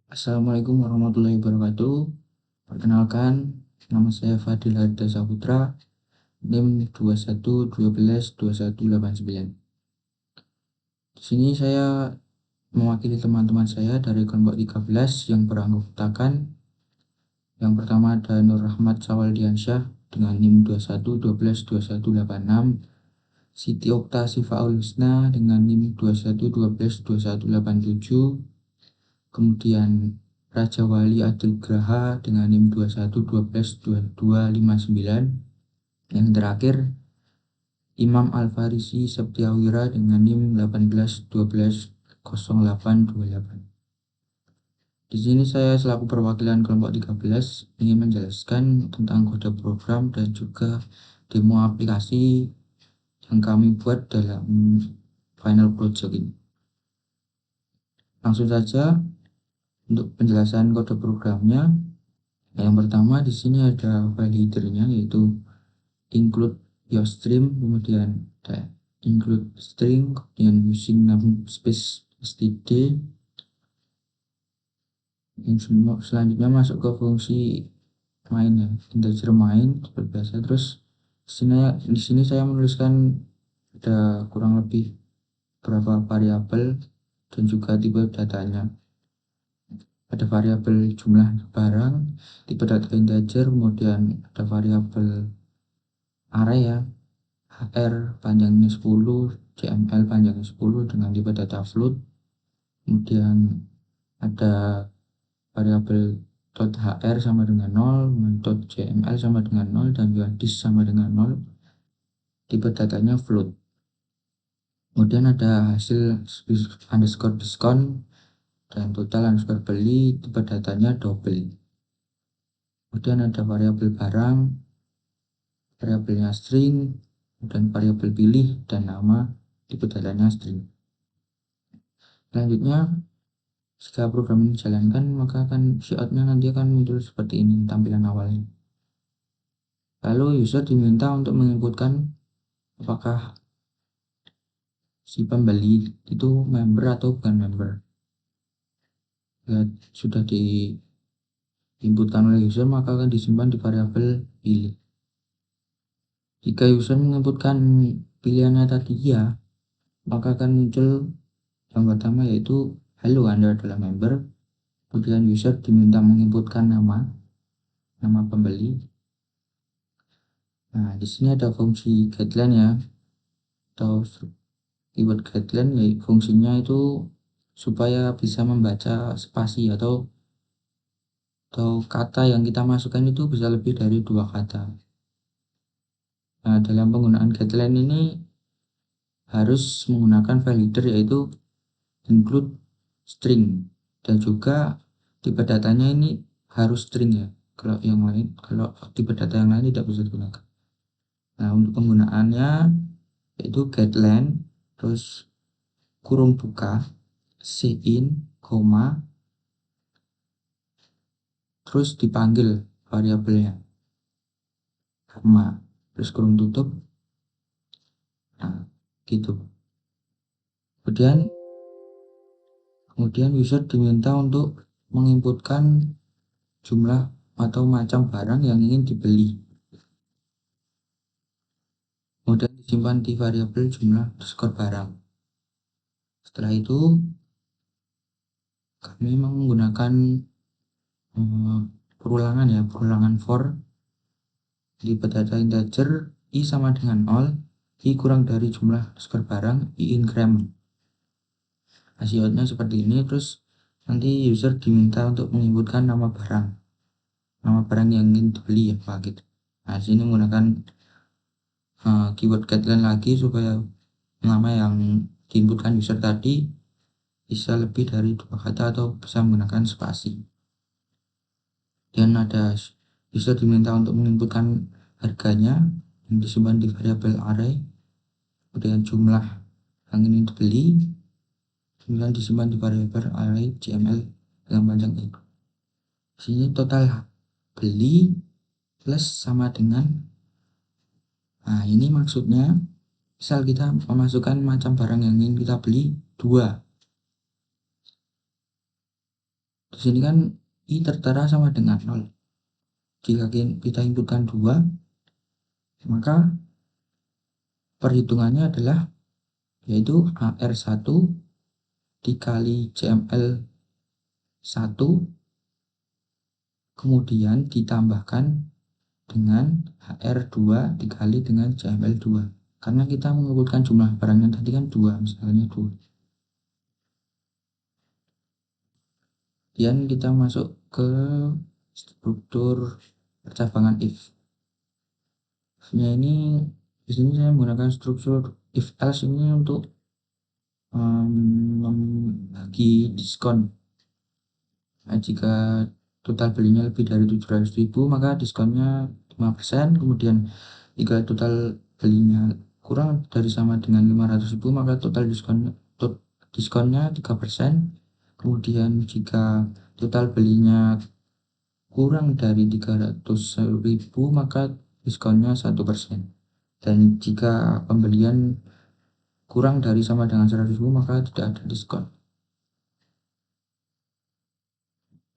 Assalamualaikum warahmatullahi wabarakatuh. Perkenalkan, nama saya Fadil Harda Saputra, NIM 2112122189. Di sini saya mewakili teman-teman saya dari kelompok 13 yang beranggotakan. Yang pertama ada Nur Rahmat Sawaldiansyah dengan NIM 2112122186, Siti Okta Sifaul Husna dengan NIM 21122187, kemudian Raja Wali Adil Graha dengan NIM 21122259. Yang terakhir Imam Al-Farisi Septiawira dengan NIM 18120828. Di sini saya selaku perwakilan kelompok 13 ingin menjelaskan tentang kode program dan juga demo aplikasi yang kami buat dalam final project ini. Langsung saja untuk penjelasan kode programnya. Yang pertama di sini ada file headernya, yaitu include your stream, kemudian ada include string, kemudian using namespace std. Yang selanjutnya masuk ke fungsi main ya, integer main seperti biasa. Terus di sini saya menuliskan ada kurang lebih berapa variabel dan juga tipe datanya. Ada variabel jumlah barang, tipe data integer, kemudian ada variabel array ya, hr panjangnya 10, cml panjangnya 10 dengan tipe data float. Kemudian ada variabel .hr sama dengan 0, .cml sama dengan 0, dan juga dis sama dengan 0, tipe datanya float. Kemudian ada hasil underscore diskon dan total underscore beli, tipe datanya double. Kemudian ada variabel barang, variabelnya string, dan variabel pilih dan nama, tipe datanya string. Selanjutnya, jika program ini dijalankan, maka layoutnya nanti akan muncul seperti ini tampilan awalnya. Lalu user diminta untuk menginputkan apakah si pembeli itu member atau bukan member. Ya, sudah diinputkan oleh user, maka akan disimpan di variabel pilih. Jika user menginputkan pilihannya tadi ya, maka akan muncul yang pertama, yaitu halo, Anda adalah member. Kemudian user diminta menginputkan nama pembeli. Nah, di sini ada fungsi guideline ya, atau keyword guideline, yaitu fungsinya itu supaya bisa membaca spasi atau kata yang kita masukkan itu bisa lebih dari 2 kata. Nah, dalam penggunaan guideline ini harus menggunakan file header, yaitu include string, dan juga tipe datanya ini harus string ya. Kalau tipe data yang lain tidak bisa digunakan. Nah, untuk penggunaannya yaitu guideline, terus kurung buka, cin, koma, terus dipanggil variabelnya, koma, terus kurung tutup. Nah, gitu. Kemudian user diminta untuk menginputkan jumlah atau macam barang yang ingin dibeli. Kemudian disimpan di variabel jumlah underscore barang. Setelah itu kami menggunakan perulangan for di data integer i sama dengan 0, i kurang dari jumlah underscore barang, i increment. Hasilnya seperti ini. Terus nanti user diminta untuk menginputkan nama barang yang ingin dibeli ya Pak gitu. Nah, sini menggunakan keyword guideline lagi supaya nama yang diinputkan user tadi bisa lebih dari 2 kata atau bisa menggunakan spasi. Dan ada user diminta untuk menginputkan harganya yang disimpan di variabel array, kemudian jumlah yang ingin dibeli kemudian disimpan di variabel array cml dengan panjang i. Sini total beli plus sama dengan, nah ini maksudnya misal kita memasukkan macam barang yang ingin kita beli 2, Di sini kan I tertera sama dengan 0. Jika kita inputkan 2, maka perhitungannya adalah yaitu AR1 dikali CML 1 kemudian ditambahkan dengan HR2 dikali dengan CML2, karena kita mengumpulkan jumlah barangnya tadi kan 2, misalnya 2. Kemudian kita masuk ke struktur percabangan if. If-nya ini di sini saya menggunakan struktur if else ini untuk membagi diskon. Nah, jika total belinya lebih dari 700.000 maka diskonnya 5%, kemudian jika total belinya kurang dari sama dengan 500.000 maka total diskonnya 3%, kemudian jika total belinya kurang dari 300.000 maka diskonnya 1%, dan jika pembelian kurang dari sama dengan 100.000 maka tidak ada diskon.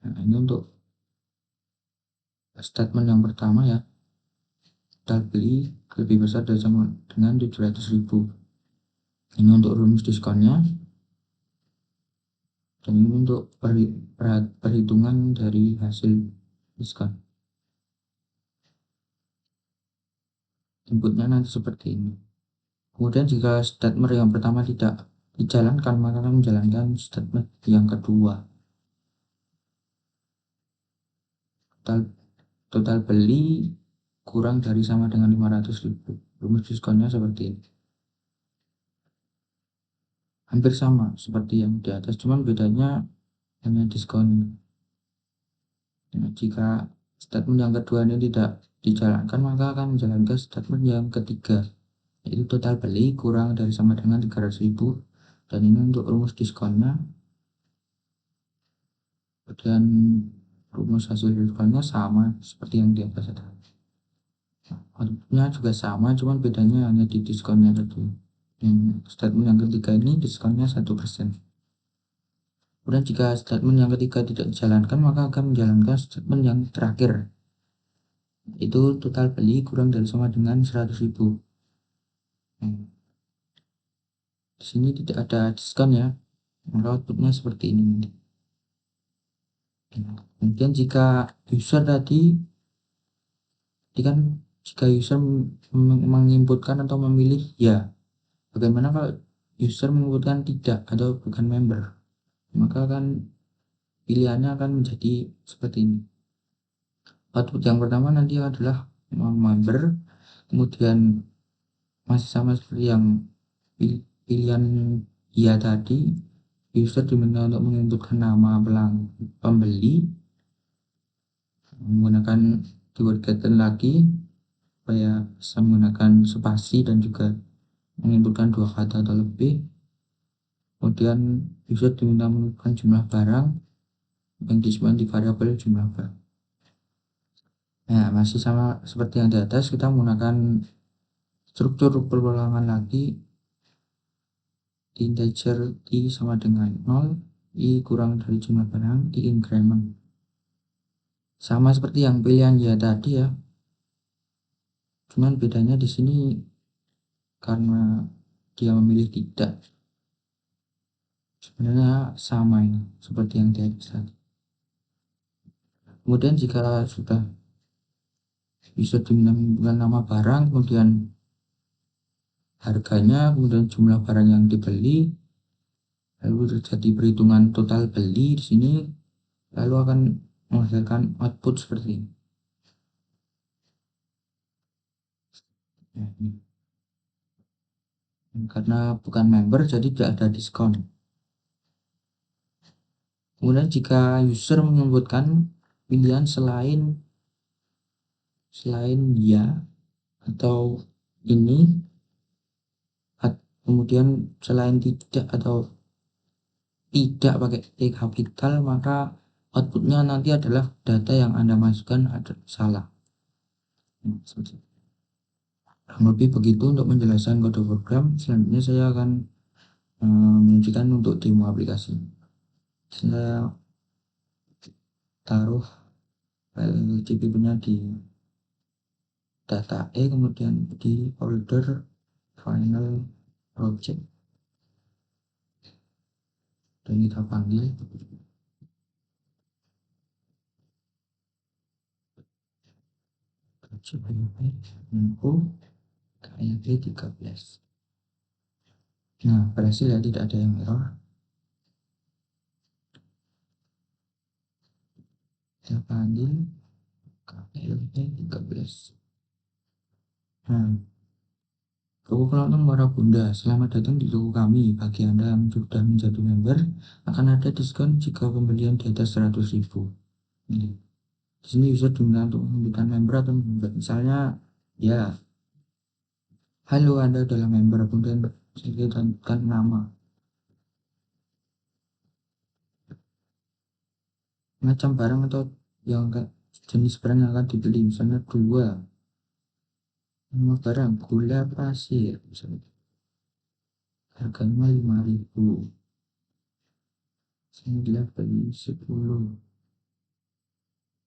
Nah, ini untuk statement yang pertama ya, total beli lebih besar dari sama dengan 700.000. Ini untuk rumus diskonnya, dan ini untuk perhitungan dari hasil diskon. Inputnya nanti seperti ini. Kemudian jika statement yang pertama tidak dijalankan maka akan menjalankan statement yang kedua. Total beli kurang dari sama dengan 500.000. Rumus diskonnya seperti ini. Hampir sama seperti yang di atas, cuman bedanya hanya diskon. Nah, jika statement yang kedua ini tidak dijalankan maka akan menjalankan statement yang ketiga, yaitu total beli kurang dari sama dengan 300.000, dan ini untuk rumus diskonnya. Dan rumus hasil diskonnya sama seperti yang di atas tadi. Outputnya juga sama, cuman bedanya hanya di diskonnya tadi. Yang statement yang ketiga ini diskonnya 1%. Kemudian jika statement yang ketiga tidak dijalankan maka akan menjalankan statement yang terakhir, itu total beli kurang dari sama dengan 100.000. Di sini tidak ada diskon ya, maka outputnya seperti ini. Kemudian jika user tadi kan jika user menginputkan atau memilih ya, bagaimana kalau user menginputkan tidak atau bukan member, maka kan pilihannya akan menjadi seperti ini. Output yang pertama nanti adalah member, kemudian masih sama seperti yang pilihan ya tadi, user diminta untuk menginputkan nama pembeli menggunakan keyword getter lagi supaya bisa menggunakan spasi dan juga menginputkan 2 kata atau lebih. Kemudian user diminta menentukan jumlah barang yang disimpan di variabel jumlah barang. Nah, masih sama seperti yang di atas, kita menggunakan struktur perulangan lagi. Integer I sama dengan 0, I kurang dari jumlah barang, I increment. Sama seperti yang pilihan ya tadi ya, cuman bedanya di sini karena dia memilih tidak. Sebenarnya sama ini seperti yang di atas tadi. Kemudian jika sudah bisa diminta nama barang, kemudian harganya, kemudian jumlah barang yang dibeli, lalu terjadi perhitungan total beli di sini, lalu akan menghasilkan output seperti ini. Ya, ini. Karena bukan member jadi tidak ada diskon. Kemudian jika user menyebutkan pilihan selain ya atau ini, kemudian selain tidak atau tidak pakai T kapital, maka outputnya nanti adalah data yang Anda masukkan ada salah. Lebih begitu untuk menjelaskan kode program. Selanjutnya saya akan menunjukkan untuk demo aplikasi. Saya taruh file CPP-nya di data kemudian di folder final project, dan kita panggil info KLB 13. Nah, berhasil ya, tidak ada yang error. Kita panggil KLB 13. Nah, toko penonton Muara Bunda, selamat datang di toko kami. Bagi Anda yang sudah menjadi member, akan ada diskon jika pembelian di atas 100.000. Di sini bisa digunakan untuk memberikan member atau member. Misalnya, ya, halo Anda adalah member, kemudian saya tentukan nama. Macam barang atau yang jenis barang yang akan dibeli, misalnya 2. Nama barang, gula pasir, misalnya. Harganya 5.000. Saya beli 10.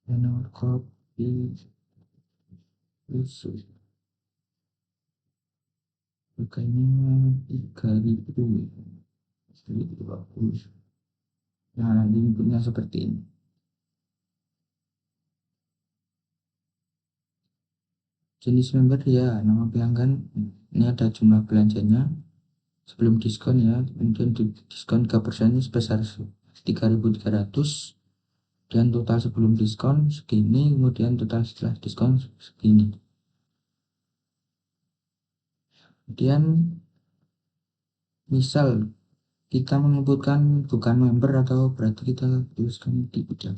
Dan nomor kopi susu. Harganya 3.000. 1.020. Nah, nanti inputnya seperti ini. Jenis member ya, nama pelanggan. Ini ada jumlah belanjanya sebelum diskon ya, kemudian di diskon 3% sebesar 3.300, dan total sebelum diskon segini, kemudian total setelah diskon segini. Kemudian misal kita menyebutkan bukan member, atau berarti kita tuliskan tidak.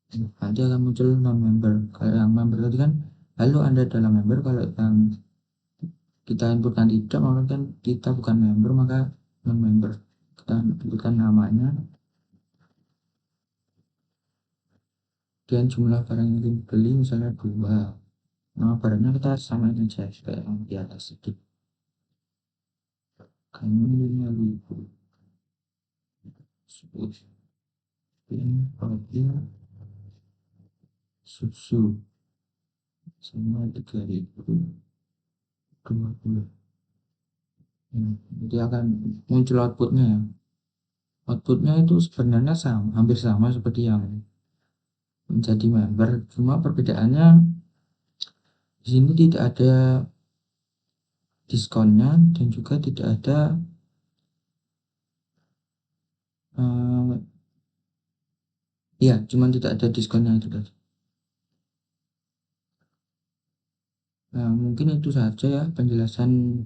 Nanti akan muncul non member. Kalau yang member tadi kan halo Anda adalah member, kalau yang kita inputkan tidak, maka kan kita bukan member, maka non member. Kita inputkan namanya dan jumlah barang yang dibeli, misalnya 2. Nama barangnya kita samain aja kayak yang di atas sedikit. Kami 5.000. Susu sama 3.020. Jadi akan muncul outputnya ya. Outputnya itu sebenarnya sama, hampir sama seperti yang menjadi member, cuma perbedaannya di sini tidak ada diskonnya, dan juga tidak ada ya, cuma tidak ada diskonnya itu tadi. Nah, mungkin itu saja ya penjelasan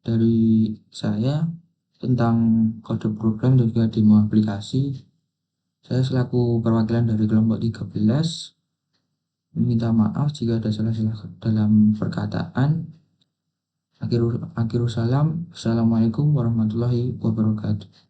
dari saya tentang kode program dan juga demo aplikasi. Saya selaku perwakilan dari kelompok 13 meminta maaf jika ada salah-salah dalam perkataan. Akhirul salam. Assalamualaikum warahmatullahi wabarakatuh.